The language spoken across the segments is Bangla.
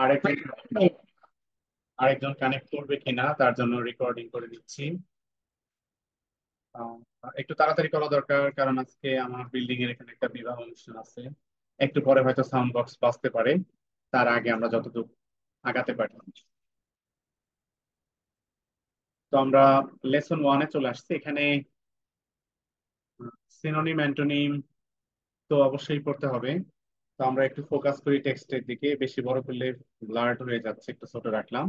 আরেকজন আরেকজন কানেক্ট করবে কিনা তার জন্য রেকর্ডিং করে দিচ্ছি। আহ, একটু তাড়াতাড়ি করা দরকার, কারণ আজকে আমার বিল্ডিং এর এখানে একটা বিবাহ অনুষ্ঠান আছে। একটু পরে হয়তো সাউন্ড বক্স বাজতে পারে, তার আগে আমরা যতটুকু আগাতে পারি। তো আমরা লেসন ওয়ানে চলে আসছি। এখানে সিনোনিম অ্যান্টোনিম তো অবশ্যই পড়তে হবে। তো আমরা একটু ফোকাস করি টেক্সটের দিকে, বেশি বড় করলে ব্লার্ড হয়ে যাচ্ছে, একটু ছোট রাখলাম।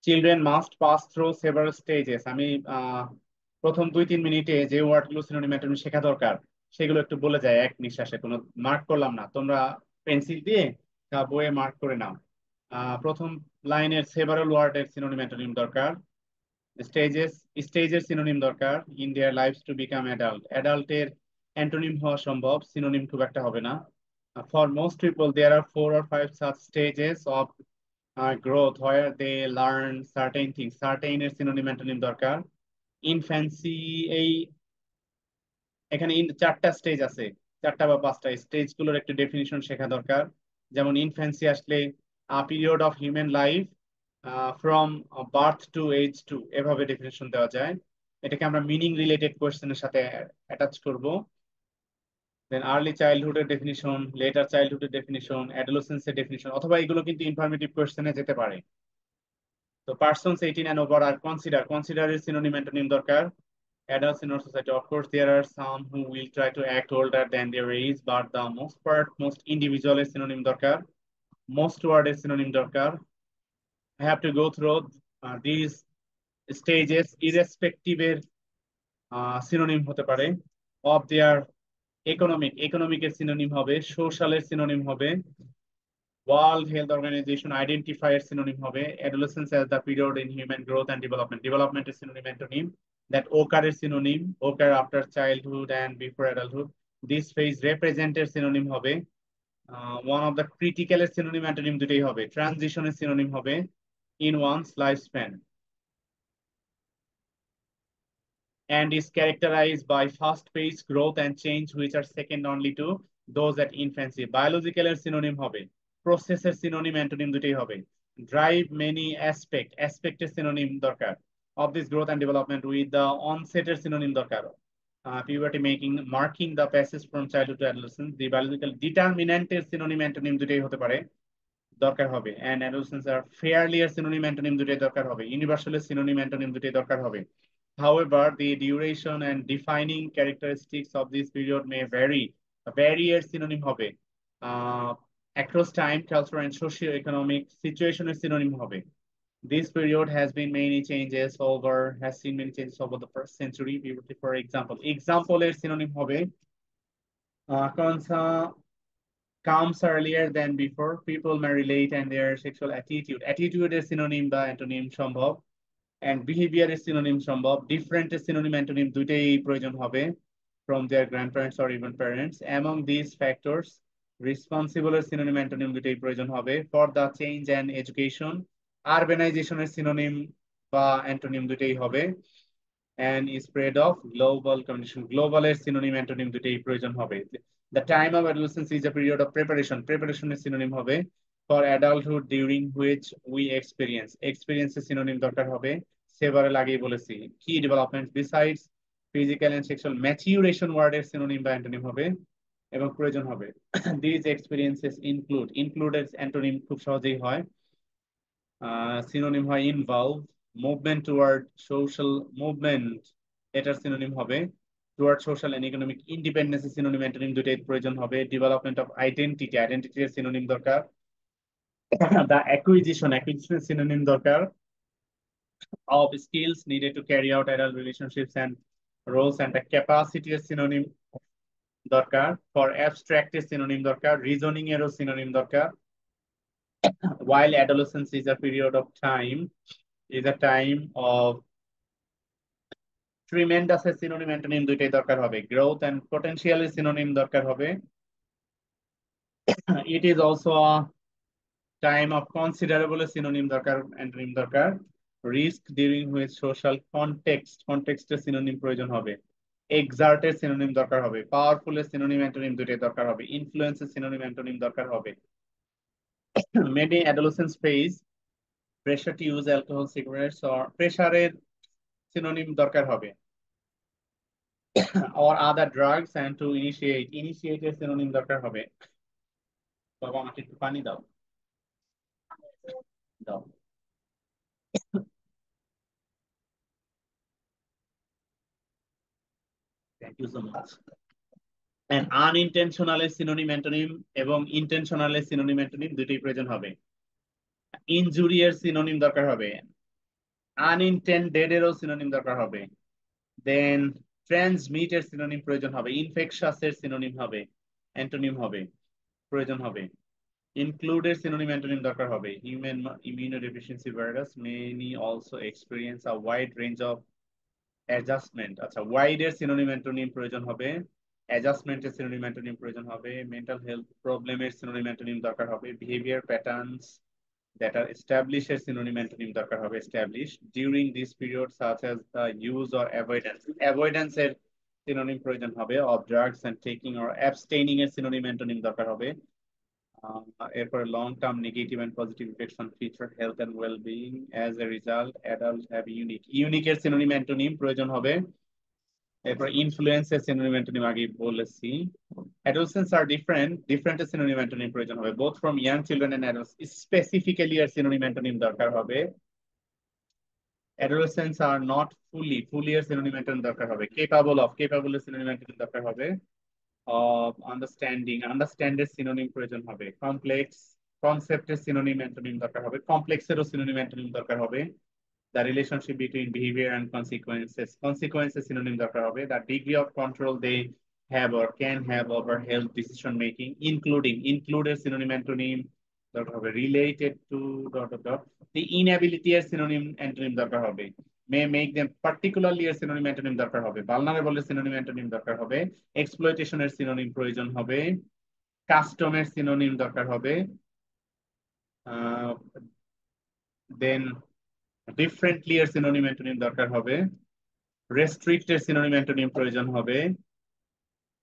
Children must pass through several stages. আমি আহ, প্রথম 2-3 মিনিটে যে ওয়ার্ডগুলো সিনোনিম অ্যান্টোনিম শেখা দরকার সেগুলো একটু বলে যায় এক নিঃশ্বাসে, কোনো মার্ক করলাম না, তোমরা পেন্সিল দিয়ে বইয়ে মার্ক করে নাও। প্রথম লাইনের সেভারাল ওয়ার্ডের সিনোনিম অ্যান্টোনিম দরকার। স্টেজেস, স্টেজের সিনোনিম দরকার। In their lives to become adult, অ্যাডাল্টের অ্যান্টোনিম হওয়া সম্ভব, সিনোনিম খুব একটা হবে না। For most people there are 4 or 5 such stages of growth where they learn certain things. Certain এর সিনোনিম অ্যান্টোনিম দরকার। ইনফ্যান্সি, এই এখানে চারটা স্টেজ আছে, চারটা বা পাঁচটা স্টেজ গুলোর একটু ডেফিনিশন শেখা দরকার। যেমন ইনফ্যান্সি আসলে period of human life from birth to age two, এভাবে ডেফিনেশন দেওয়া যায়। এটাকে আমরা মিনিং রিলেটেড কোয়েশ্চেনের সাথে অ্যাটাচ করব। দেন আর্লি চাইল্ডহুডের ডেফিনিশন, লেটার চাইল্ডহুডের ডেফিনিশন, অ্যাডোলেসেন্সের ডেফিনিশন, অথবা এগুলো কিন্তু ইনফরমেটিভ কোয়েশ্চেনে যেতে পারে। তো persons 18 and over are consider, কনসিডারের সিনোনিম অ্যান্টোনিম দরকার। Adults in our society, of course, there are some who will try to act older than their age, but the most part, most individual এর synonym দরকার, most word এর synonym দরকার। I have to go through these stages irrespective এর synonym হতে পারে। of their economic, economic এর synonym হবে, social এর synonym হবে, World Health Organization identifier synonym হবে, adolescence as the period in human growth and development, development is synonym antonym, that occur is synonym, occur after childhood and before adulthood, this phase represent এর synonym হবে, one of the critical এর synonym antonym দুটেই হবে, transition এর synonym হবে, in one's lifespan, and is characterized by fast-paced growth and change which are second only to those at infancy. Biological এর synonym হবে, process এর synonym antonym দুটেই হবে, drive many aspect, aspect এর synonym দরকার, of this growth and development with the onset এর synonym দরকার, puberty making, marking the passage from childhood to adolescence, the biological determinant এর synonym antonym দুটেই হতে পারে, দরকার হবে, and adolescence are fairly এর synonym antonym দুটেই দরকার হবে, universal এর synonym antonym দুটেই দরকার হবে। However, the duration and defining characteristics of this period may vary. Vary এর synonym হবে across time, cultural and socio-economic situation এর synonym হবে। This period has been many changes over, has seen many changes over the first century. For example, example এর synonym হবে comes earlier than before. People may relate and their sexual attitude. Attitude এর synonym বা antonym সম্ভব, and behavior is synonym সম্ভব, different is synonym antonym দুইটাই প্রয়োজন হবে, from their grandparents or even parents. Among these factors, responsible is synonym antonym দুইটাই প্রয়োজন হবে, for the change and education, urbanization এর synonym বা antonym দুইটাই হবে, and spread of global communication, global এর synonym antonym দুইটাই প্রয়োজন হবে। The time of adolescence is a period of preparation, preparation এর synonym হবে, for adulthood during which we experience, experience এর synonym দরকার হবে, সেভারেল আগেই বলেছি। Key development besides physical and sexual maturation word এর synonym বা antonym হবে এবং প্রয়োজন হবে। These experiences include, include এর antonym খুব সহজেই হয়, সিনোনিম হয় involve, movement toward social movement, এটার সিনোনিম হবে toward social and economic independence, synonym antonym দুটোই প্রয়োজন হবে। ডেভেলপমেন্ট অফ আইডেন্টিটি, আইডেন্টিটির সিনোনিম দরকার। দা অ্যাকুইজিশন, অ্যাকুইজিশনের সিনোনিম দরকার। Of skills needed to carry out adult relationships and roles and the ক্যাপাসিটির সিনোনিম দরকার। ফর অ্যাবস্ট্রাক্টের সিনোনিম দরকার, রিজনিং এরও সিনোনিম দরকার। While adolescence is a period of time, is a time of tremendous এর synonym antonym দুইটাই দরকার হবে। Growth and potential এর synonym দরকার হবে। It is also a time of considerable এর synonym দরকার, antonym দরকার। Risk during which social context, context এর synonym প্রয়োজন হবে। Exert এর synonym দরকার হবে। Powerful এর synonym antonym দুইটাই দরকার হবে। Influence এর synonym antonym দরকার হবে। Maybe adolescence phase, pressure to use alcohol, cigarettes, or প্রেসারের সিনোনিম দরকার হবে, or other drugs, and to initiate এর সিনোনিম দরকার হবে। বাবা আমাকে একটু পানি দাও, দাও। Thank you so much. And unintentional এর সিনোনিম অ্যান্টোনিম এবং ইন্টেনশনাল এর সিনোনিম অ্যান্টোনিম দুটোই প্রয়োজন হবে। ইনজুরি এর সিনোনিম দরকার হবে, আনইনটেন্ডেড এরও সিনোনিম দরকার হবে, দেন ট্রান্সমিট এর সিনোনিম প্রয়োজন হবে, ইনফেকশাস এর সিনোনিম হবে, অ্যান্টোনিম হবে, প্রয়োজন হবে, ইনক্লুড এর সিনোনিম অ্যান্টোনিম দরকার হবে। Human immunodeficiency virus many also experience a wide range of adjustment. আচ্ছা, ওয়াইড এর সিনোনিম অ্যান্টোনিম প্রয়োজন হবে, অ্যাডজাস্টমেন্টের সিনোনিম অ্যান্টোনিম প্রয়োজন হবে, মেন্টাল হেলথ প্রবলেমের সিনোনিম অ্যান্টোনিম দরকার হবে, behaviour patterns that are established as synonym antonym দরকার হবে, established during this period such as the use or avoidance এর synonym প্রয়োজন হবে, of drugs and taking or abstaining এর synonym antonym দরকার হবে। এরপর long term negative and positive effects on future health and well-being as a result adults have unique এর synonym antonym প্রয়োজন হবে। এরপর ইনফ্লুয়েন্স এর সিনোনিম অ্যান্টোনিম আগে বলেছি। adolescents are different এর সিনোনিম অ্যান্টোনিম প্রয়োজন হবে, both from young children and adults, specifically এর সিনোনিম অ্যান্টোনিম দরকার হবে। adolescents are not fully এর সিনোনিম অ্যান্টোনিম দরকার হবে, capable এর সিনোনিম অ্যান্টোনিম দরকার হবে, of understand এর সিনোনিম প্রয়োজন হবে, concept এর সিনোনিম অ্যান্টোনিম দরকার হবে, complex এরও সিনোনিম অ্যান্টোনিম দরকার হবে, the relationship between behavior and consequences synonym দরকার হবে, the degree of control they have or can have over health decision making, include এর synonym antonym দরকার হবে, related to the inability এর synonym antonym দরকার হবে, may make them particularly এর synonym antonym দরকার হবে, vulnerable এর synonym antonym দরকার হবে, exploitation এর synonym প্রয়োজন হবে, custom এর synonym দরকার হবে, দেন ডিফারেন্টলি এর সিনোনিম অ্যান্টোনিম দরকার হবে, রেস্ট্রিক্ট এর সিনোনিম অ্যান্টোনিম প্রয়োজন হবে,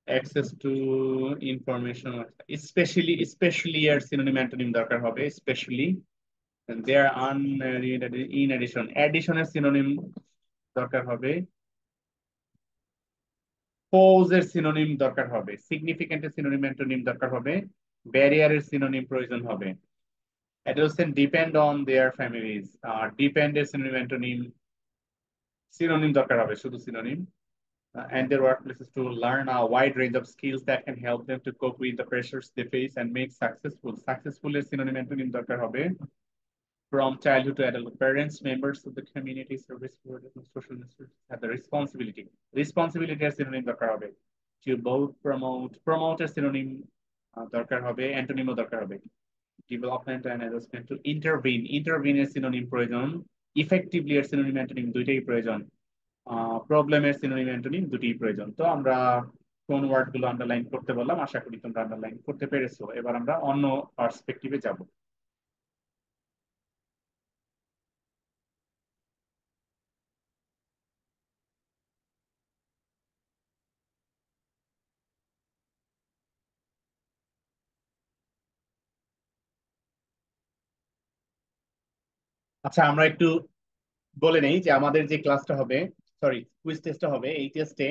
অ্যাক্সেস টু ইনফরমেশন স্পেশালি এর সিনোনিম অ্যান্টোনিম দরকার হবে, স্পেশালি দেয়ার ইন এডিশনের সিনোনিম দরকার হবে, পোজ এর সিনোনিম দরকার হবে, সিগনিফিকেন্ট এর সিনোনিম অ্যান্টোনিম দরকার হবে, ব্যারিয়ারের সিনোনিম প্রয়োজন হবে। Adolescents depend on their families, depend এর সিনোনিম অ্যান্টোনিম synonym দরকার হবে, শুধু synonym, and their workplaces to learn a wide range of skills that can help them to cope with the pressures they face and make successful এর synonym antonym দরকার হবে, from childhood to adult, parents members of the community service providers and social institutions have the responsibility এর synonym দরকার হবে, to both promote এর synonym দরকার হবে, antonym ও দরকার হবে, development and adjustment to intervene এর synonym প্রয়োজন, effectively এর synonym antonym দুইটাই প্রয়োজন, প্রবলেমের সিনোনিম অ্যান্টোনিম দুটি প্রয়োজন। তো আমরা কোন ওয়ার্ড গুলো আন্ডারলাইন করতে বললাম, আশা করি তোমরা আন্ডারলাইন করতে পেরেছো। এবার আমরা অন্য পার্সপেক্টিভে যাব। আচ্ছা, আমরা একটু বলে নেই যে আমাদের যে ক্লাসটা হবে, সরি কুইজ টেস্টটা হবে, এই টেস্টে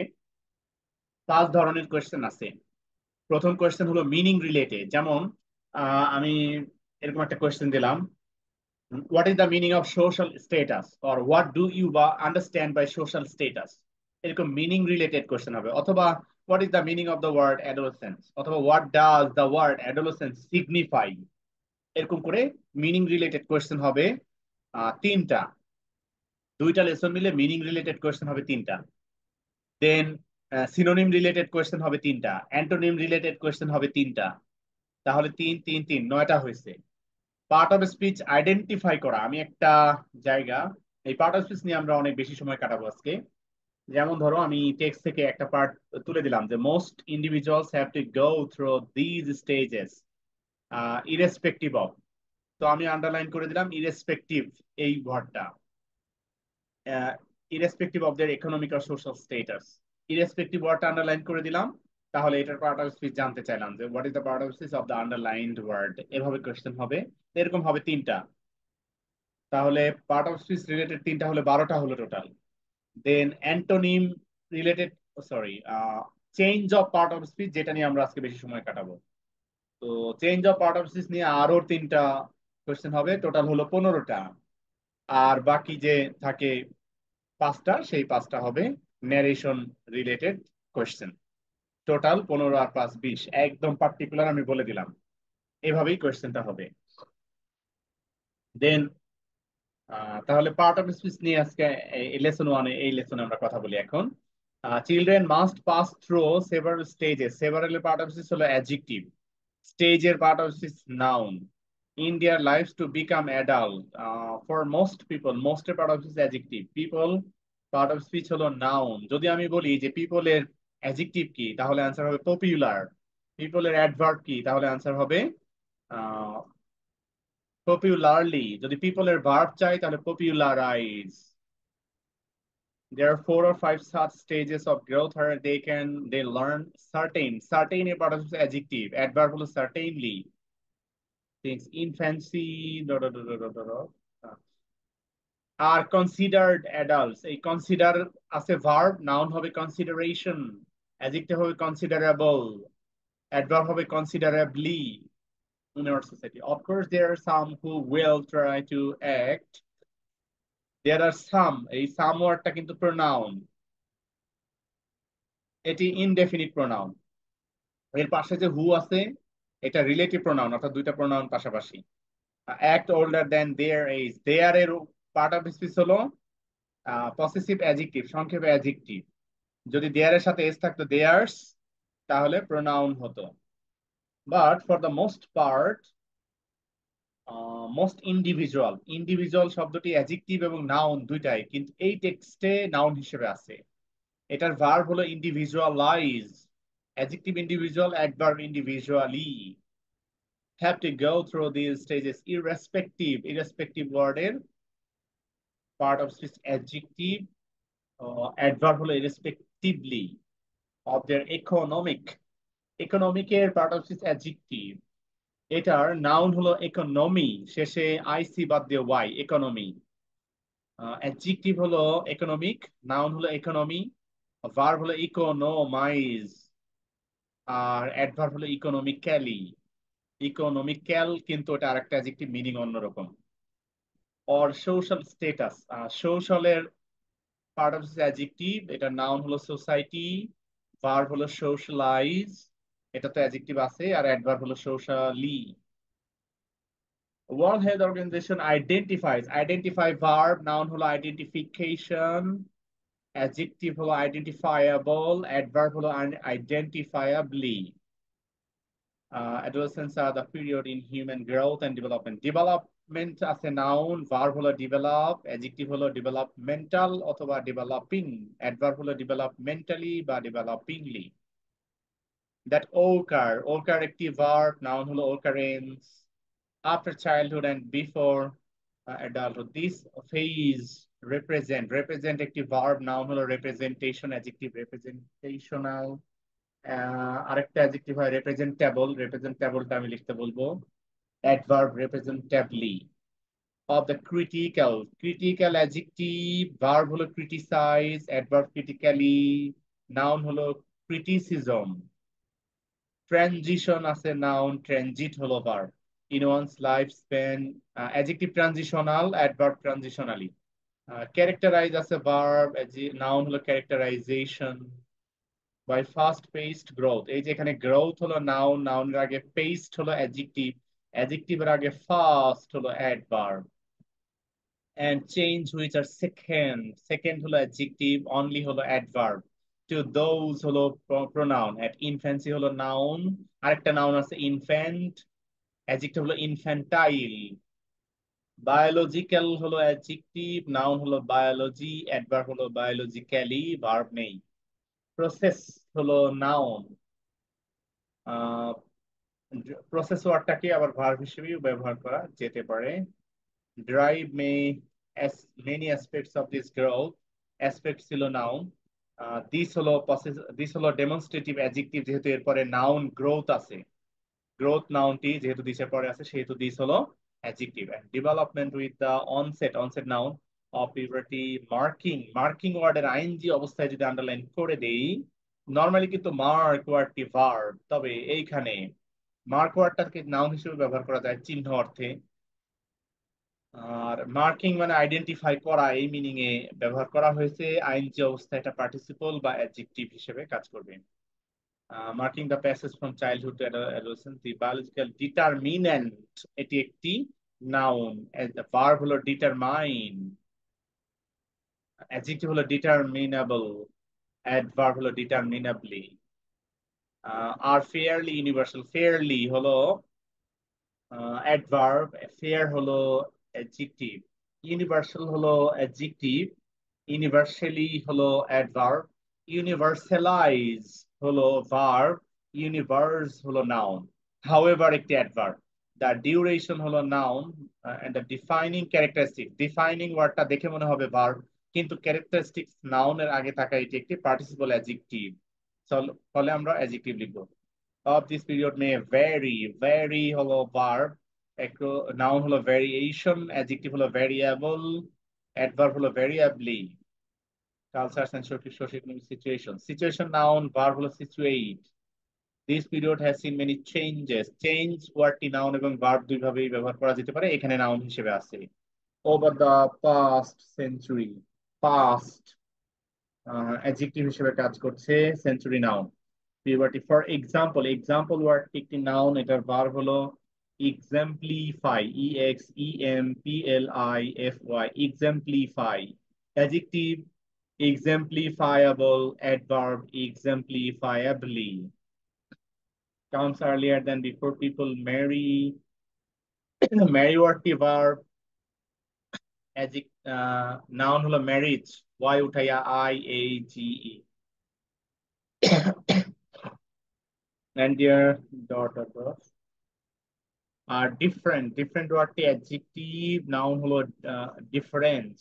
5 ধরনের কোয়েশ্চেন আছে। প্রথম কোয়েশ্চেন হলো মিনিং রিলেটেড, যেমন আমি এরকম একটা কোয়েশ্চেন দিলাম, what is the meaning of social status, or what do you বা আন্ডারস্ট্যান্ড বাই সোশ্যাল স্টেটাস, এরকম মিনিং রিলেটেড কোয়েশ্চেন হবে। অথবা what is the meaning of the word adolescence, অথবা what does the word adolescence signify, এরকম করে মিনিং রিলেটেড কোয়েশ্চেন হবে 3টা। 2টা লেসন মিলে মিনিং রিলেটেড কোয়েশ্চেন হবে 3টা। দেন সিনোনিম রিলেটেড কোয়েশ্চেন হবে 3টা, অ্যান্টোনিম রিলেটেড কোয়েশ্চেন হবে 3টা। তাহলে 3 3 3 9টা হয়েছে। পার্ট অফ স্পিচ আইডেন্টিফাই করা, আমি একটা জায়গা, এই পার্ট অফ স্পিচ নিয়ে আমরা অনেক বেশি সময় কাটাবো আজকে। যেমন ধরো আমি টেক্সট থেকে একটা পার্ট তুলে দিলাম যে most individuals have to go through these stages irrespective of, তো আমি আন্ডারলাইন করে দিলাম ইরেসপেক্টিভ এই ওয়ার্ডটা, ইরেসপেক্টিভ অফ দেয়ার ইকোনমিক আর সোশ্যাল স্টেটাস, ইরেসপেক্টিভ ওয়ার্ডটা আন্ডারলাইন করে দিলাম। তাহলে এটার পার্ট অফ স্পিচ জানতে চাইলাম যে what is the part of speech of the underlined word, এভাবে কোয়েশ্চেন হবে। এরকম হবে তিনটা। তাহলে পার্ট অফ স্পিচ রিলেটেড তিনটা হলে 12টা হলো total. Then antonym related, sorry, change of part of speech, যেটা নিয়ে আমরা আজকে বেশি সময় কাটাবো। তো change of part of speech নিয়ে আরো তিনটা কোয়েশ্চেন হবে, টোটাল হলো 15টা। আর বাকি যে থাকে পাঁচটা, সেই পাঁচটা হবে ন্যারেশন রিলেটেড কোয়েশ্চেন। টোটাল 15 আর 5 20, একদম পার্টিকুলার আমি বলে দিলাম। এভাবেই কোয়েশ্চেনটা হবে। দেন তাহলে পার্ট অফ স্পিচ নিয়ে আজকে লেসন ওয়ানে, এই লেসনে আমরা কথা বলি এখন। Children must pass through several stages. Several part of speech হলো অ্যাডজেক্টিভ, স্টেজের part of speech noun. In their lives to become adult, for most people, মোস্টের part of speech adjective. People part of speech হলো নাউন। যদি আমি বলি যে পিপলের অ্যাডজেক্টিভ কি, তাহলে অ্যান্সার হবে পপুলার। পিপলের অ্যাডভার্ব কি, তাহলে অ্যান্সার হবে পপুলারলি। যদি পিপলের ভার্ব চাই তাহলে popularise. There are 4 or 5 such stages of growth where they learn certain. Certain a part of the adjective. Adverb হলো certainly. Things infancy are considered adults. এই consider আছে verb, noun হবে consideration, adjective হবে considerable, adverb হবে considerably in our society. Of course, there are some who will try to act. There are some, এই some ওয়ার্ডটা কিন্তু pronoun, এটি ইনডেফিনিট প্রোনাউন। এর পাশে যে হু আছে, এটা রিলেটিভ প্রোনাউন, অর্থাৎ দুইটা প্রোনাউন পাশাপাশি। Act older than their age, দেয়ার এর পার্ট অফ স্পিচ হলো পসেসিভ অ্যাডজেক্টিভ, সংক্ষেপে অ্যাডজেক্টিভ। যদি দেয়ার এর সাথে এস থাকতো দেয়ার্স, তাহলে প্রোনাউন হতো। But for the most part, most individual, individual শব্দটি অ্যাডজেক্টিভ এবং নাউন দুইটাই, কিন্তু এই টেক্সটে নাউন হিসেবে আছে। এটার ভার্ব হলো individualise, adjective individual, adverb individually, have to go through these stages irrespective word এর part of speech adjective, adverb হলো irrespectively of their economic এর part of speech adjective, এটার নাউন হলো economy, শেষে আইসি বাদ দিয়ে ওয়াই, economy। adjective হলো economic, নাউন হলো economy, ভার্ব হলো economize, আর অ্যাডভার্ব হলো ইকোনমিক্যালি। ইকোনমিক্যাল কিন্তু এটা আরেকটা অ্যাডজেক্টিভ, মিনিং অন্যরকম। অর সোশ্যাল স্ট্যাটাস, সোশ্যালের পার্ট অফ অ্যাডজেক্টিভ, এটা নাউন হলো সোসাইটি, ভার্ব হলো সোশ্যালাইজ, এটা তো অ্যাডজেক্টিভ আছে, আর অ্যাডভার্ব হলো socially. World health organization identifies, identify verb, noun হলো আইডেন্টিফিকেশন, অ্যাডজেক্টিভ হলো আইডেন্টিফায়াবল, অ্যাডভার্ব হলো আইডেন্টিফায়াবলি। Adolescence are the period in human growth and development. Development আছে noun, verb হলো develop, adjective হলো developmental অথবা developing, adverb হলো developmentally বা developingly. That occur একটি verb, noun হলো occurrence, after childhood and before adulthood. This phase represent একটি verb, noun হলো representation, adjective representational, আরেকটা অ্যাডজেক্টিভ হয় রিপ্রেজেন্টেবল, রিপ্রেজেন্টেবলটা আমি লিখতে বলবো adverb representably. Of the critical adjective, verb হলো ক্রিটিসাইজ, অ্যাডভার্ব ক্রিটিক্যালি, নাউন হলো ক্রিটিসিজম। ট্রানজিশন আছে নাউন, ট্রানজিট হলো verb. In one's life span, adjective transitional, adverb transitionally. Characterize আছে ভার্ব, নাউন হলো characterization. By fast paced growth, এই যে এখানে গ্রোথ হলো নাউন, নাউনের আগে পেস্ট হলো অ্যাডজেক্টিভ, অ্যাডজেক্টিভের আগে ফাস্ট হলো adverb. And change which are second হলো অ্যাডজেক্টিভ, অনলি হলো অ্যাডভার্ব। টু দোজ হলো প্রোনাউন, এট ইনফ্যান্সি হলো নাউন, আরেকটা নাউন আছে ইনফ্যান্ট, অ্যাডজেক্টিভ হলো ইনফ্যান্টাইল। বায়োলজিক্যাল হলো অ্যাডজেক্টিভ, নাউন হলো বায়োলজি, অ্যাডভার্ব হলো বায়োলজিক্যালি, ভার্ব নেই। প্রসেস হলো নাউন, প্রসেস ওয়ার্ডটাকে আবার ভার্ব হিসেবেও ব্যবহার করা যেতে পারে। Drive may, many aspects of this growth, aspect ছিল নাউন, দিস হলো ডেমনস্ট্রেটিভ অ্যাডজেক্টিভ, যেহেতু এরপরে নাউন গ্রোথ আছে, গ্রোথ নাউনটি যেহেতু দিসের পরে আছে সেহেতু দিস হলো adjective. And development with the onset noun of puberty, marking ওয়ার্ডের আইএনজি অবস্থায় যদি আন্ডারলাইন করে দেই, নর্মালি কিন্তু মার্ক ওয়ার্ডটি ভার্ব, তবে এইখানে মার্ক ওয়ার্ডটাকে নাউন হিসেবে ব্যবহার করা যায় চিহ্ন অর্থে, আর মার্কিং মানে আইডেন্টিফাই করা, এই মিনিং এ ব্যবহার করা হয়েছে। আইএনজি অবস্থায় এটা পার্টিসিপল বা অ্যাডজেক্টিভ হিসেবে কাজ করবে। Marking the passage from childhood to adolescence, the biological determinant, এটি একটি নাউন। ভার্ব হলো ডিটারমাইন, অ্যাডজেক্টিভ হলো ডিটারমিনেবল, অ্যাডভার্ব হলো ডিটারমিনেবলি। আর ফেয়ারলি ইউনিভার্সাল, ফেয়ারলি হলো অ্যাডভার্ব, ফেয়ার হলো অ্যাডজেক্টিভ, ইউনিভার্সাল হলো অ্যাডজেক্টিভ, ইউনিভার্সালি হলো অ্যাডভার্ব, ইউনিভার্সালাইজ হলো ভার্ব, ইউনিভার্স হলো নাউন। হাউএভার একটি অ্যাডভার্ব। দ্য ডিউরেশন হলো noun, and the defining characteristic, defining ওয়ার্ডটা দেখে মনে হবে ভার্ব, কিন্তু ক্যারেক্টারিস্টিক্স নাউনের আগে থাকা এটি একটি পার্টিসিপল অ্যাডজেক্টিভ। ফলে আমরা অ্যাডজেক্টিভ লিখবো। Of this period may vary, vary হলো verb, একটু noun হলো variation, adjective হলো variable, adverb হলো variably, culture and socio-economic situation, situation noun, verb হলো situate. This period has seen many changes, change ওয়ার্ডটি noun এবং verb দুই ভাবেই ব্যবহার করা যেতে পারে, এখানে noun হিসেবে আছে। Over the past century, past adjective হিসেবে কাজ করছে, century noun। Puberty for example, example word একটি নাউন, এটার ভার্ব হলো exemplify, EXEMPLIFY, exemplify. Adjective exemplifiable, adverb exemplifiably, comes earlier than before people marry, marry ওয়ার্ডটি ভার্ব, নাউন হলো ম্যারিজ, ওয়াই উঠাইয়া IAGE, and their daughter are different, different ওয়ার্ডটি অ্যাডজেক্টিভ, নাউন হলো ডিফারেন্স,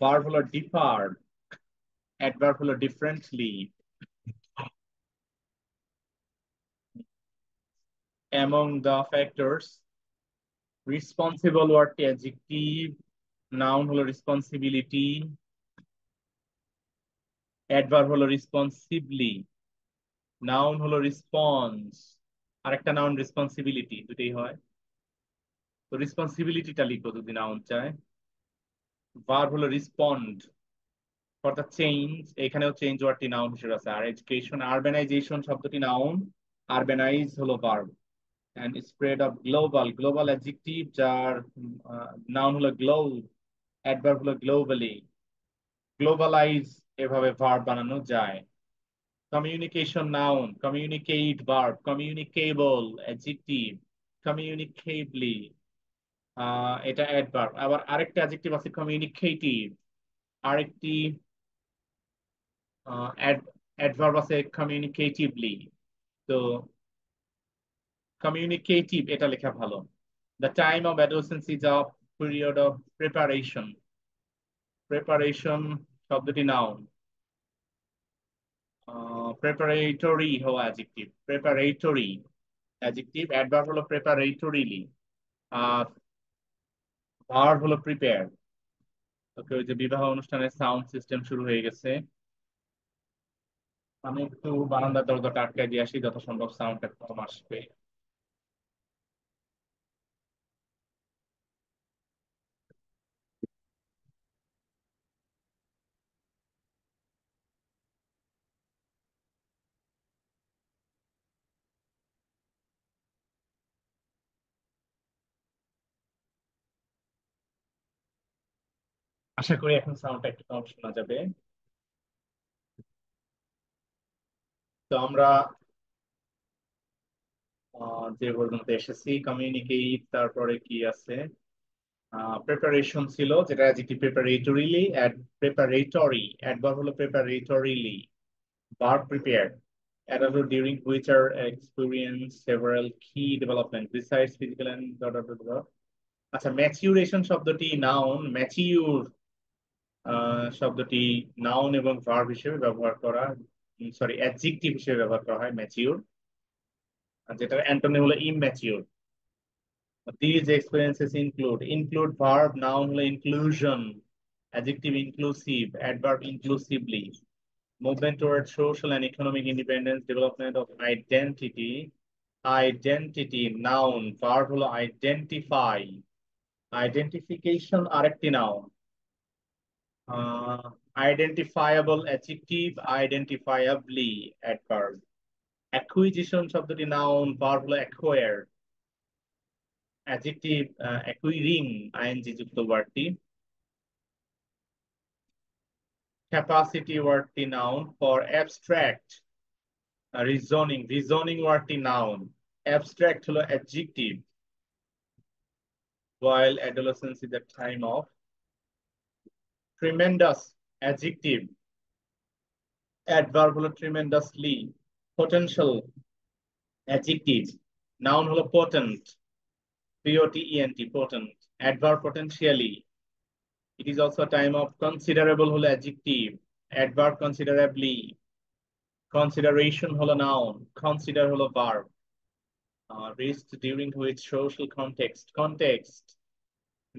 ভার্ব হলো ডিফার, অ্যাডভার্ব হলো differently. among the factors, responsible ওয়ার্ডটি অ্যাডজেক্টিভ, নাউন হলো রেসপন্সিবিলিটি, অ্যাডভার্ব হলো রেসপন্সিবলি, নাউন হলো রেসপন্স, আরেকটা নাউন রেসপন্সিবিলিটি, দুটোই হয়। তো রেসপন্সিবিলিটিটা লিখো যদি নাউন চায়। ভার্ব হলো রেসপন্ড ফর দ্য চেঞ্জ, এখানেও চেঞ্জ ওয়ার্ডটি নাউন হিসেবে আছে। আর এডুকেশন, আরবানাইজেশন শব্দটি নাউন, আরবানাইজ হলো verb. And spread of global, global adjective, যার নাউন হলো গ্লোব, অ্যাডভার্ব হলো গ্লোবালি। গ্লোবালাইজ এভাবে ভার্ব বানানো যায়। Communication noun, communicate verb, communicable adjective, communicably এটা অ্যাডভার্ব। আবার আরেকটা অ্যাডজেক্টিভ আছে কমিউনিকেটিভ, আরেকটি অ্যাডভার্ব আছে কমিউনিকেটিভলি। তো কমিউনিকেটিভ এটা লেখা ভালো। The time of adolescence is a period of preparation, preparation শব্দটি নাউন, প্রেপারেটরি হলো অ্যাডজেক্টিভ, প্রেপারেটরি অ্যাডজেক্টিভ, অ্যাডভার্ব হলো প্রেপারেটরিলি, আর ভার্ব হলো প্রিপেয়ার। ওকে, ওই যে বিবাহ অনুষ্ঠানের সাউন্ড সিস্টেম শুরু হয়ে গেছে, আমি একটু বারান্দার দরজাটা আটকায় দিয়ে আসি, যত সম্ভব সাউন্ডটা কম আসবে। আশা করি এখন সাউন্ডটা একটু কম শোনা যাবে। তো আমরা যে পর্যন্ত এসেছি, কমিউনিকেট, তারপরে কি আছে, প্রিপারেশন ছিল, যেটা অ্যাডজেক্টিভ প্রিপারেটরিলি, প্রিপারেটরি, অ্যাডভার্ব হলো preparatorily, verb prepare, adulthood during which are experience several key development besides physical and. আচ্ছা, ম্যাচিউরেশন শব্দটি নাউন, ম্যাচিউর শব্দটি নাউন এবং ভার্ব হিসেবে ব্যবহার করা, সরি অ্যাডজেক্টিভ হিসেবে ব্যবহার করা হয় ম্যাচিউর, যেটা অ্যান্টোনিম হলো immature. These experiences include verb, noun হলো inclusion, adjective inclusive, adverb inclusively, movement towards social and economic independence, development of identity, noun, verb হলো identify, identification আরেকটি noun, identifiable adjective, identifiably adverb, acquisition শব্দটি noun, verb হলো acquire, অ্যাডজেক্টিভ অ্যাকুইরিং আইএনজি যুক্ত ওয়ার্ডটি, ক্যাপাসিটি ওয়ার্ডটি নাউন ফর অ্যাবস্ট্রাক্ট, রিজনিং ওয়ার্ডটি নাউন, অ্যাবস্ট্রাক্ট হলো adjective, while adolescence is a time of tremendous adjective, adverb হলো tremendously, potential adjective, noun হলো potent, potent, potent, adverb potentially. It is also a time of considerable হলো adjective, adverb considerably, consideration হলো noun, consider হলো verb, reached during which social context,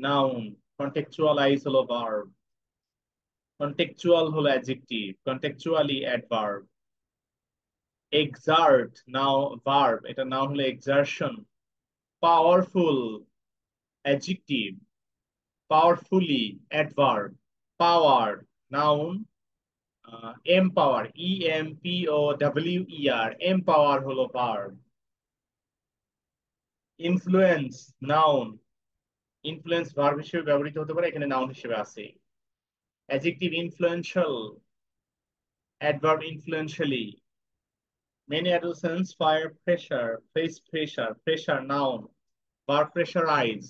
noun, contextualize হলো verb, contextual হলো adjective, contextually adverb, exert now verb, এটা noun হলো exertion, powerful adjective, powerfully adverb, power noun, empower, EMPOWER, empower হলো verb, influence noun, influence verb হিসেবে ব্যবহৃত হতে পারে, এখানে নাউন হিসেবে আছে, adjective influential, adverb influentially, many adolescents face pressure noun, verb pressurize,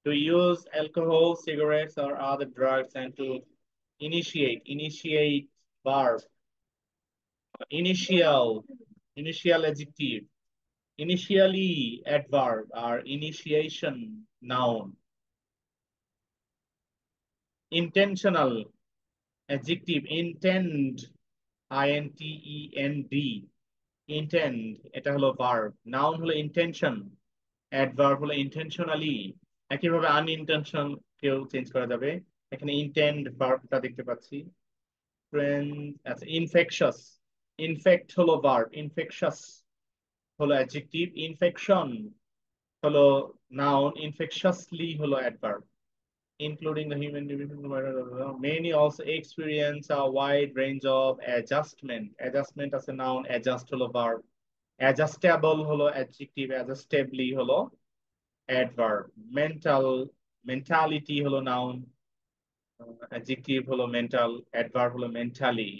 to use alcohol, cigarettes or other drugs, and to initiate verb, initial adjective, initially adverb or initiation noun, intentional adjective, intend, INTEND, intend এটা হলো verb, noun হলো intention, adverb হলো intentionally, একইভাবে unintention কেউ চেঞ্জ করা যাবে, এখানে intend ভার্বটা দেখতে পাচ্ছি, আচ্ছা infectious, infect হলো verb, infectious হলো adjective, infection হলো noun, infectiously হলো adverb, including the human division. Many also experience a wide range of adjustment. Adjustment as a noun, adjust হলো verb, adjustable হলো adjective, adjustably হলো adverb, mentality হলো noun, adjective হলো mental, adverb হলো mentally.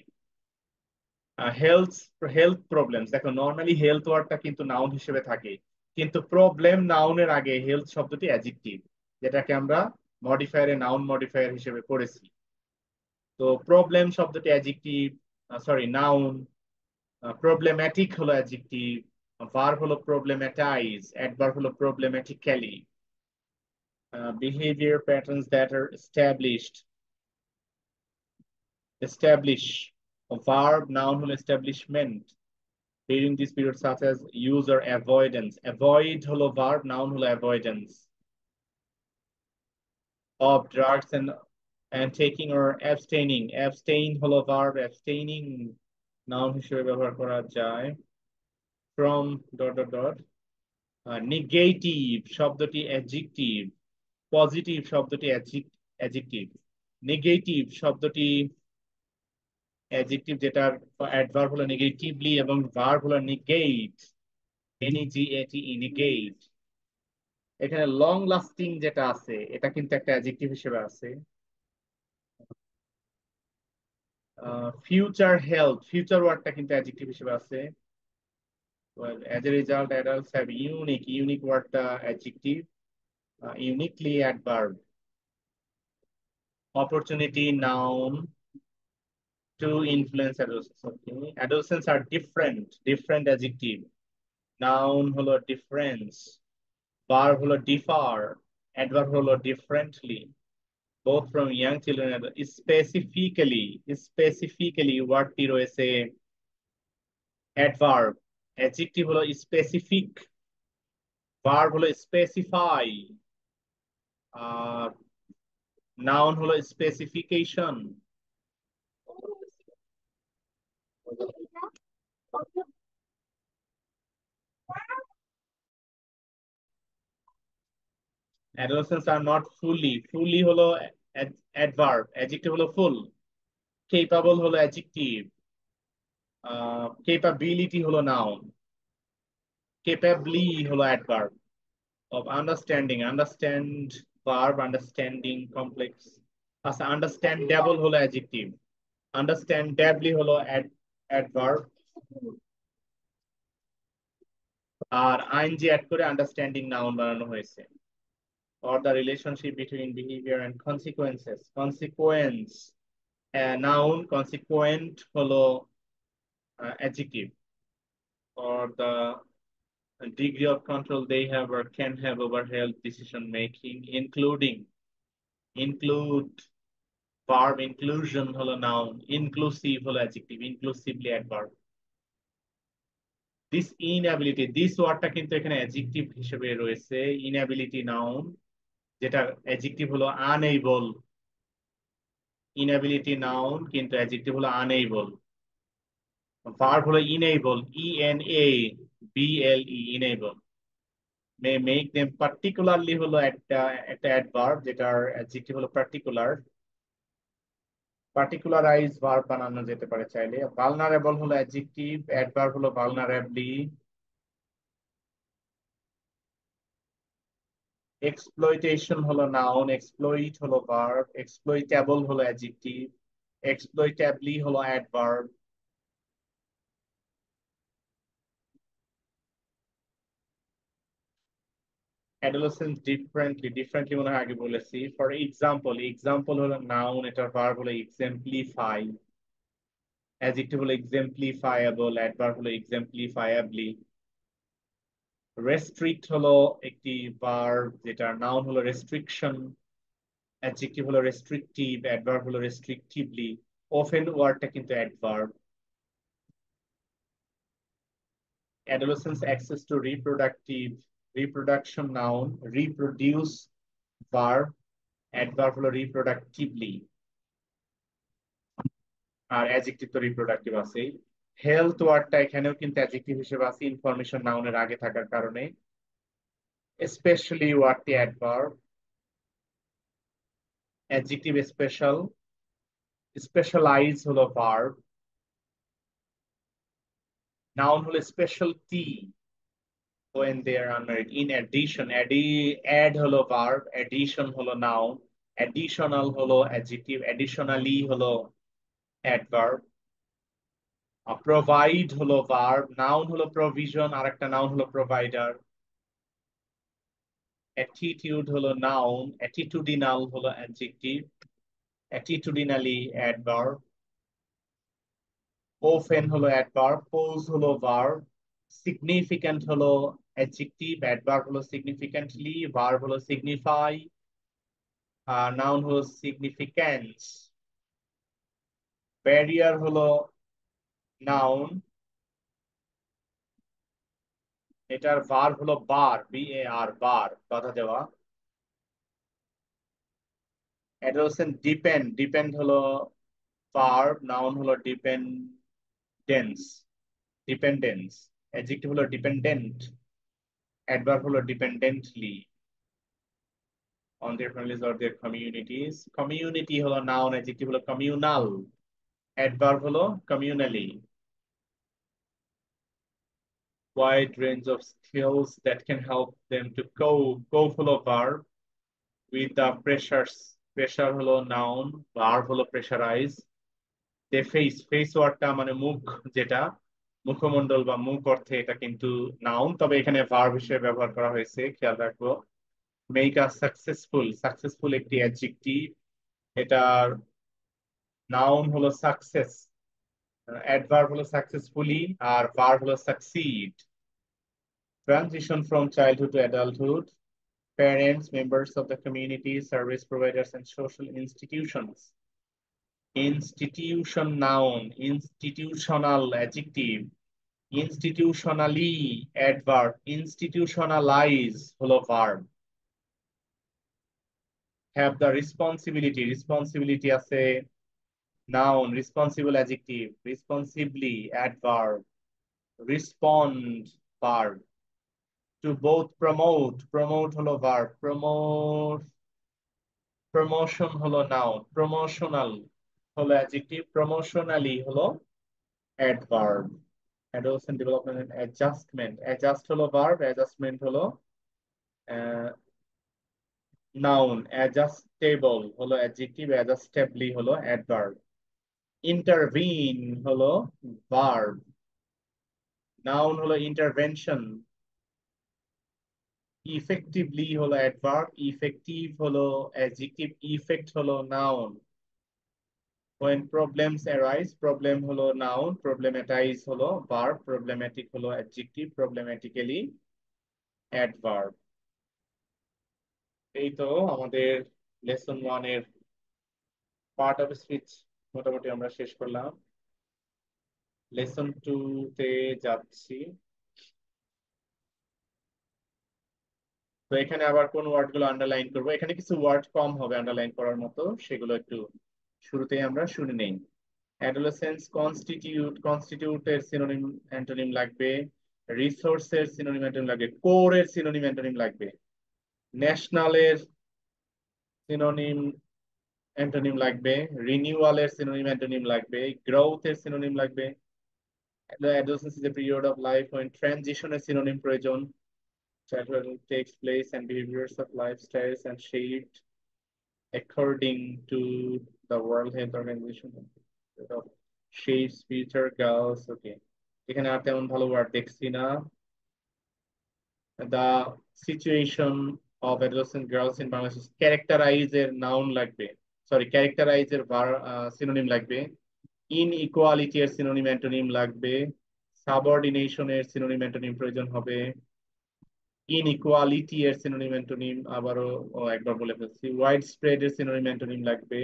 হেলথ প্রবলেমস, দেখো নর্মালি হেলথ ওয়ার্ডটা কিন্তু নাউন হিসেবে থাকে, কিন্তু প্রবলেম নাউনের আগে হেলথ শব্দটি অ্যাডজেক্টিভ, যেটাকে আমরা মডিফায়ারে নাউন মডিফায়ার হিসেবে পড়েছি। তো প্রবলেম শব্দটি অ্যাডজেক্টিভ, সরি নাউন, প্রবলেম্যাটিক হলো অ্যাডজেক্টিভ, ভার্ব হলো প্রবলেম্যাটাইজ, অ্যাডভার্ব হলো problematically, behaviour patterns that are establish, verb noun হলো establishment, during this period such as use or avoidance, avoid হলো verb, noun হলো avoidance, of drugs and taking or abstain হলো verb, abstaining noun হিসেবে ব্যবহার করা যায়, from negative শব্দটি adjective, positive শব্দটি adjective, negative শব্দটি adjective যেটার adverb হলো negatively এবং verb হলো negate, negate, negate। এখানে লং লাস্টিং যেটা আছে এটা কিন্তু একটা অ্যাডজেক্টিভ হিসেবে আছে। ফিউচার ওয়ার্ডটা কিন্তু অ্যাডজেক্টিভ হিসেবে আছে। Well, as a result, adults have unique ওয়ার্ডটা adjective, uniquely adverb, opportunity noun, to influence adolescents. Okay. Adolescents are different adjective, noun হলো difference, verb হলো differ, adverb হলো differently, both from young children and specifically ওয়ার্ডটি রয়েছে অ্যাডভার্ব, অ্যাডজেক্টিভ হলো স্পেসিফিক, ভার্ব হলো স্পেসিফাই, আর নাউন হলো specification. Adolescents are not fully হলো অ্যাডভার্ব, অ্যাডজেক্টিভ হলো ফুল, কেপাবল হলো অ্যাডজেক্টিভ, কেপাবিলিটি হলো নাউন, capably হলো adverb, of understanding, understand verb, understanding complex, আচ্ছা understandable হলো অ্যাডজেক্টিভ, understandably হলো অ্যাডভার্ব, আর আইএনজি অ্যাড করে আন্ডারস্ট্যান্ডিং নাউন বানানো হয়েছে। or the relationship between behavior and consequences, consequence noun, consequent হলো adjective, or the degree of control they have or can have over health decision making, include verb, inclusion হলো noun, inclusive হলো adjective, inclusively adverb। this inability, this ওয়ার্ডটা কিন্তু এখানে adjective হিসেবে রয়েছে, inability noun, যেটা adjective হলো unable, inability noun কিন্তু adjective হলো unable, ভার্ব হলো enable, ENABLE, enable, may make them particularly হলো একটা একটা অ্যাডভার্ব যেটার অ্যাডজেক্টিভ হলো পার্টিকুলার, পার্টিকুলারাইজ ভার্ব বানানো যেতে পারে চাইলে। ভালনারেবল হলো অ্যাডজেক্টিভ, অ্যাডভার্ব হলো ভালনারেবলি। এক্সপ্লয়টেশন হলো নাউন, এক্সপ্লয়েট হলো ভার্ব, এক্সপ্লয়টেবল হলো অ্যাডজেক্টিভ, এক্সপ্লয়টেবলি হলো অ্যাডভার্ব। অ্যাডোলেসেন্স ডিফারেন্টলি মনে হয় আগে বলেছি। ফর এক্সাম্পল, এক্সাম্পল হলো নাউন, এটার ভার্ব হলো এক্সাম্পলিফাই, অ্যাডজেক্টিভ হলো এক্সাম্পলিফায়াবল, অ্যাডভার্ব হলো এক্সাম্পলিফায়াবলি। রেস্ট্রিক্ট হলো একটি ভার্ব যেটার নাউন হলো রেস্ট্রিকশন, অ্যাডজেক্টিভ হলো রেস্ট্রিকটিভ, অ্যাডভার্ব হলো রেস্ট্রিকটিভলি। অফেন ওয়ার্ডটা কিন্তু adverb. Adolescence access to reproduction noun, reproduce verb, adverb হলো রিপ্রোডাক্টিভলি, আর অ্যাডজেক্টিভ তো রিপ্রোডাক্টিভ আছেই। হেলথ ওয়ার্ডটা এখানেও কিন্তু অ্যাডজেক্টিভ হিসেবে আছে ইনফরমেশন নাউনের আগে থাকার কারণে। স্পেশালি ওয়ার্ডটি অ্যাডভার্ব, অ্যাডজেক্টিভ স্পেশাল, স্পেশালাইজ হলো ভার্ব, নাউন হলো specialty when they are unmarried। in addition, add হলো ভার্ব, addition হলো নাউন, additional হলো অ্যাডজেক্টিভ, additionally হলো অ্যাডভার্ব। প্রোভাইড হলো ভার্ব, নাউন হলো প্রভিশন, আর একটা নাউন হলো প্রোভাইডার। অ্যাটিটিউড হলো নাউন, অ্যাটিটিউডিনাল হলো অ্যাডজেক্টিভ, অ্যাটিটিউডিনালি অ্যাডভার্ব। ওফেন হলো অ্যাডভার্ব, পোজ হলো ভার্ব, সিগনিফিক্যান্ট হলো অ্যাডজেক্টিভ, অ্যাডভার্ব হলো সিগনিফিক্যান্টলি, ভার্ব হলো সিগনিফাই, আর নাউন হলো সিগনিফিক্যান্স। ব্যারিয়ার হলো নাউন, এটার ভার্ব হলো বার, BAR, বার, বাধা দেওয়া। অ্যাডোলেসেন্ট ডিপেন্ড হলো ভার্ব, নাউন হলো ডিপেন্ডেন্স, অ্যাডজেক্টিভ হলো ডিপেন্ডেন্ট, অ্যাডভার্ব হলো ডিপেন্ডেন্টলি on their families or their communities। Community হলো নাউন, অ্যাডজেক্টিভ হলো কমিউনাল, অ্যাডভার্ব হলো কমিউনালি। wide range of skills that can help them to cope হলো verb with the pressures, pressure হলো noun, verb হলো pressurize। they face ওয়ার্ডটা মানে মুখ, যেটা মুখমণ্ডল বা মুখ অর্থে এটা কিন্তু নাউন, তবে এখানে ভার্ব হিসেবে ব্যবহার করা হয়েছে, খেয়াল রাখবো। মেক আস সাকসেসফুল একটি অ্যাডজেক্টিভ, এটার নাউন হলো সাকসেস, অ্যাডভার্ব হলো সাকসেসফুলি, আর ভার্ব হলো succeed. Transition from childhood to adulthood, Parents, members of the community, service providers, and social institutions. Institution noun, institutional adjective, institutionally adverb, institutionalize হলো verb. Have the responsibility, responsibility আছে noun, responsible adjective, responsibly adverb, respond verb. To both promote, promote হলো verb, promote, promotion হলো noun, promotional হলো adjective, promotionally হলো adverb. Adolescent development and adjustment, adjust হলো verb, adjustment হলো noun, adjustable হলো adjective, adjustably হলো adverb. Intervene হলো verb, noun হলো intervention, effectively হলো adverb, effective হলো adjective, effect হলো noun. When problems arise, problem হলো noun, problematize হলো verb, problematic হলো adjective, problematically adverb. এই তো আমাদের লেসন ওয়ান এর পার্ট অফ স্পিচ মোটামুটি আমরা শেষ করলাম। লেসন টু তে যাচ্ছি। তো এখানে আবার কোন ওয়ার্ড গুলো আন্ডারলাইন করবো, এখানে কিছু ওয়ার্ড কম হবে আন্ডারলাইন করার মতো, সেগুলো একটু শুরুতেই আমরা শুনে নেই। অ্যাডোলেসেন্স, কনস্টিটিউট, কনস্টিটিউটের সিনোনিম অ্যান্টোনিম লাগবে, রিসোর্সের সিনোনিম অ্যান্টোনিম লাগবে, কোরের সিনোনিম অ্যান্টোনিম লাগবে, ন্যাশনালের সিনোনিম অ্যান্টোনিম লাগবে, রিনিউয়ালের সিনোনিম অ্যান্টোনিম লাগবে, গ্রোথের সিনোনিম লাগবে। Adolescence is a period of life when transition এর synonym প্রয়োজন। Childhood takes place and behaviors of lifestyles and shaped according to the World Health Organization of shapes future girls. Okay, এখানে আর তেমন ভালো ওয়ার্ড দেখছি না। The situation of adolescent girls in Bangladesh, characterize এর noun লাগবে, সরি characterize এর synonym লাগবে, ইনইকুয়ালিটি এর সিনোনিম অ্যান্টোনিম লাগবে, সাবঅর্ডিনেশন এর সিনোনিম অ্যান্টোনিম প্রয়োজন হবে, ইনইকুয়ালিটি এর সিনোনিম অ্যান্টোনিম আবারও একবার বলে ফেলছি, ওয়াইড স্প্রেড এর সিনোনিম অ্যান্টোনিম লাগবে,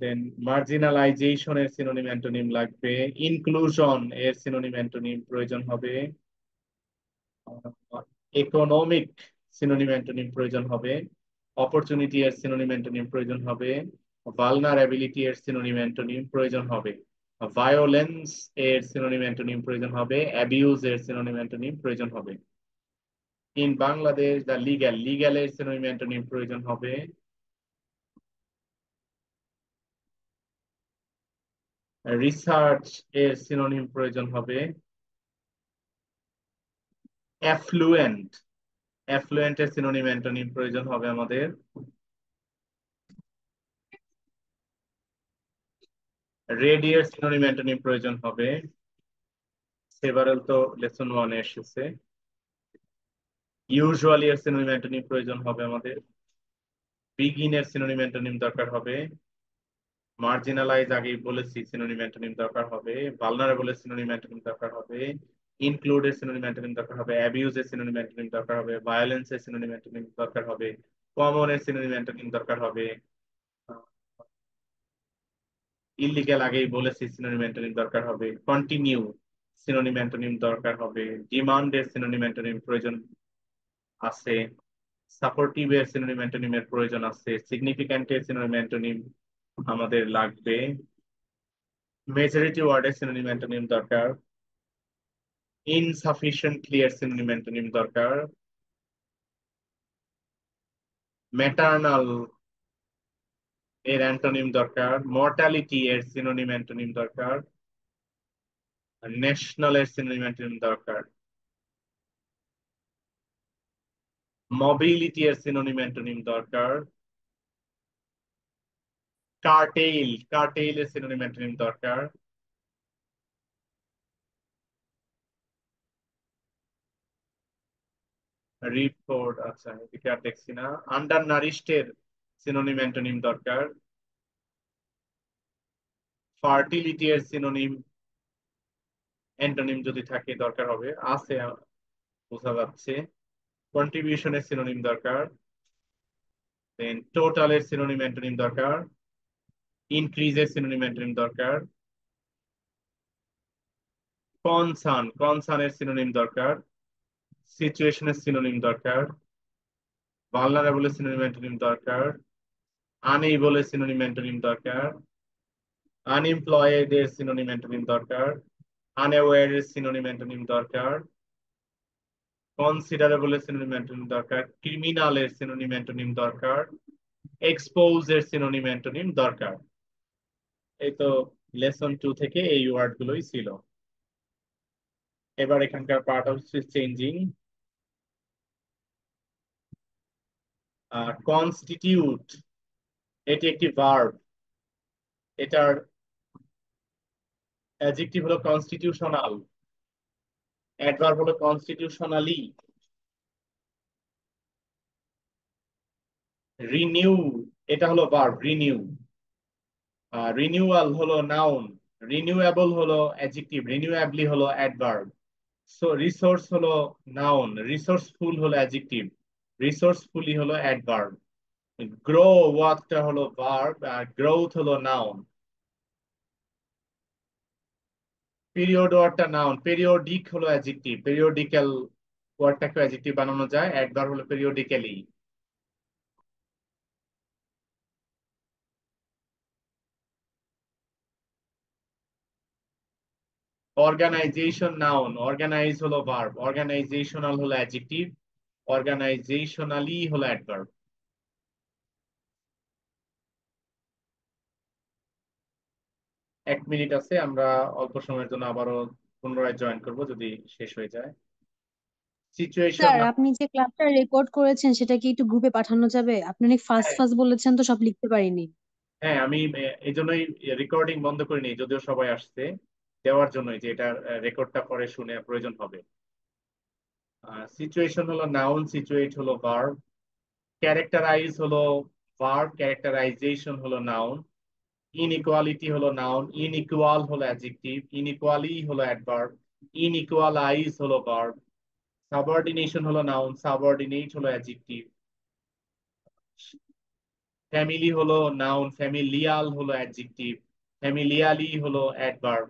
দেন মার্জিনালাইজেশন এর সিনোনিম অ্যান্টোনিম লাগবে, ইনক্লুশন এর সিনোনিম অ্যান্টোনিম প্রয়োজন হবে, ইকোনমিক সিনোনিম অ্যান্টোনিম প্রয়োজন হবে, অপরচুনিটি এর সিনোনিম অ্যান্টোনিম প্রয়োজন হবে, ভালনারেবিলিটি এর সিনোনিম অ্যান্টোনিম প্রয়োজন হবে, ভায়োলেন্স এর সিনোনিম অ্যান্টোনিম প্রয়োজন হবে, অ্যাবিউজ এর সিনোনিম অ্যান্টোনিম প্রয়োজন হবে। In Bangladesh the legal, legal এর সিনোনিম অ্যান্টোনিম প্রয়োজন হবে, রিসার্চ এর সিনোনিম প্রয়োজন হবে, অ্যাফ্লুয়েন্ট, অ্যাফ্লুয়েন্ট এর সিনোনিম অ্যান্টোনিম প্রয়োজন হবে আমাদের, রেডি এর সিনোনিম অ্যান্টোনিম প্রয়োজন হবে, সেভারাল তো লেসন ওয়ানে এসেছে, ইউজুয়ালি এর সিনোনিম অ্যান্টোনিম প্রয়োজন হবে আমাদের, বিগিন এর সিনোনিম অ্যান্টোনিম দরকার হবে, মার্জিনালাইজ আগেই বলেছি সিনোনিম অ্যান্টোনিম দরকার হবে, ভালনারেবল এর সিনোনিম অ্যান্টোনিম দরকার হবে, ইনক্লুড এর সিনোনিম অ্যান্টোনিম দরকার হবে, অ্যাবিউজ এর সিনোনিম অ্যান্টোনিম দরকার হবে, ভায়োলেন্স এর সিনোনিম অ্যান্টোনিম দরকার হবে, কমন এর সিনোনিম অ্যান্টোনিম দরকার হবে, ইললিগ্যাল আগেই বলেছি সিনোনিম অ্যান্টোনিম দরকার হবে, কন্টিনিউ সিনোনিম অ্যান্টোনিম দরকার হবে, ডিমান্ড এর সিনোনিম অ্যান্টোনিম প্রয়োজন আছে, সাপোর্টিভ এর সিনোনিম অ্যান্টোনিমের প্রয়োজন আছে, সিগনিফিক্যান্ট এর সিনোনিম অ্যান্টোনিম আমাদের লাগবে, মেজরিটি ওয়ার্ডের সিনোনিম অ্যান্টোনিম দরকার, ইনসাফিসিয়েন্টলি এর সিনোনিম অ্যান্টোনিম দরকার, ম্যাটারনাল এর অ্যান্টোনিম দরকার, মর্টালিটি এর সিনোনিম অ্যান্টোনিম দরকার, ন্যাশনাল এর সিনোনিম অ্যান্টোনিম দরকার, মোবিলিটি এর সিনোনিম অ্যান্টোনিম দরকার, কার্টেইল, কার্টেইল এর সিনোনিম অ্যান্টোনিম দরকার, রিপোর্ট, আচ্ছা এদিকে আর দেখছি না, আন্ডার নারিশড সিনোনিম অ্যান্টোনিম দরকার, ফার্টিলিটি এর সিনোনিম অ্যান্টোনিম যদি থাকে দরকার হবে, আছে বোঝা যাচ্ছে, কন্ট্রিবিউশনের সিনোনিম দরকার, দেন টোটালের সিনোনিম অ্যান্টোনিম দরকার, ইনক্রিজের সিনোনিম অ্যান্টোনিম দরকার, কনসার্নের সিনোনিম দরকার, সিচুয়েশনের সিনোনিম দরকার, ভালনারেবলের সিনোনিম অ্যান্টোনিম দরকার, আনএবলের সিনোনিম অ্যান্টোনিম দরকার, আনএমপ্লয়েড এর সিনোনিম অ্যান্টোনিম দরকার, আনঅ্যাওয়্যার এর সিনোনিম অ্যান্টোনিম দরকার, কনসিডারেবল এর সিনোনিম অ্যান্টোনিম দরকার, ক্রিমিনাল এর সিনোনিম অ্যান্টোনিম দরকার, এক্সপোজ এর সিনোনিম অ্যান্টোনিম দরকার। এই তো লেসন 2 থেকে এই ওয়ার্ড গুলোই ছিল। এবার এখানকার পার্ট হচ্ছে চেঞ্জিং। কনস্টিটিউট, এটি একটি ভার্ব, এটার অ্যাডজেক্টিভ হলো কনস্টিটিউশনাল, অ্যাডভার্ব হলো কনস্টিটিউশনালি। রিনিউ, এটা হলো ভার্ব রিনিউ। রিনিউয়াল হলো নাউন, রিনিউয়েবল হলো অ্যাডজেক্টিভ, রিনিউয়েবলি হলো অ্যাডভার্ব। সো রিসোর্স হলো নাউন, রিসোর্সফুল হলো অ্যাডজেক্টিভ, রিসোর্সফুলি হলো অ্যাডভার্ব। গ্রো ওয়ার্ডটা হলো ভার্ব আর গ্রোথ হলো নাউন। পিরিয়ড ওয়ার্ডটা নাউন, পেরিওডিক হলো অ্যাডজেক্টিভ, পেরিওডিক্যাল ওয়ার্ডটাকে অ্যাডজেক্টিভ বানানো যায়, অ্যাডভার্ব হলো পেরিওডিক্যালি। অর্গানাইজেশন নাউন, অর্গানাইজ হলো ভার্ব, অর্গানাইজেশনাল হলো অ্যাডজেক্টিভ, অর্গানাইজেশনালি হলো অ্যাডভার্ব। 1 মিনিট আছে, আমরা অল্প সময়ের জন্য আবারও পুনরায় জয়েন করব যদি শেষ হয়ে যায়। সিচুয়েশন স্যার, না, আপনি যে ক্লাসটা রেকর্ড করেছেন সেটা কি একটু গ্রুপে পাঠানো যাবে? আপনি অনেক ফাস্ট হ্যাঁ ফাস্ট বলেছেন তো, সব লিখতে পারিনি। হ্যাঁ, আমি এই জন্যই রেকর্ডিং বন্ধ করিনি, যদিও সবাই আসছে, দেওয়ার জন্যই যে এটা রেকর্ডটা পরে শুনে প্রয়োজন হবে। সিচুয়েশন হলো নাউন, সিচুয়েট হলো ভার্ব, ক্যারেক্টারাইজ হলো ভার্ব, ক্যারেক্টারাইজেশন হলো নাউন, ইনইকুয়ালিটি হলো নাউন, ইনইকুয়াল হলো অ্যাডজেক্টিভ, ইনইকুয়ালি হলো অ্যাডভার্ব, ইনইকুয়ালাইজ হলো ভার্ব, সাবঅর্ডিনেশন হলো নাউন, সাবঅর্ডিনেট হলো অ্যাডজেক্টিভ, ফ্যামিলি হলো নাউন, ফ্যামিলিয়াল হলো অ্যাডজেক্টিভ, ফ্যামিলিয়ালি হলো অ্যাডভার্ব।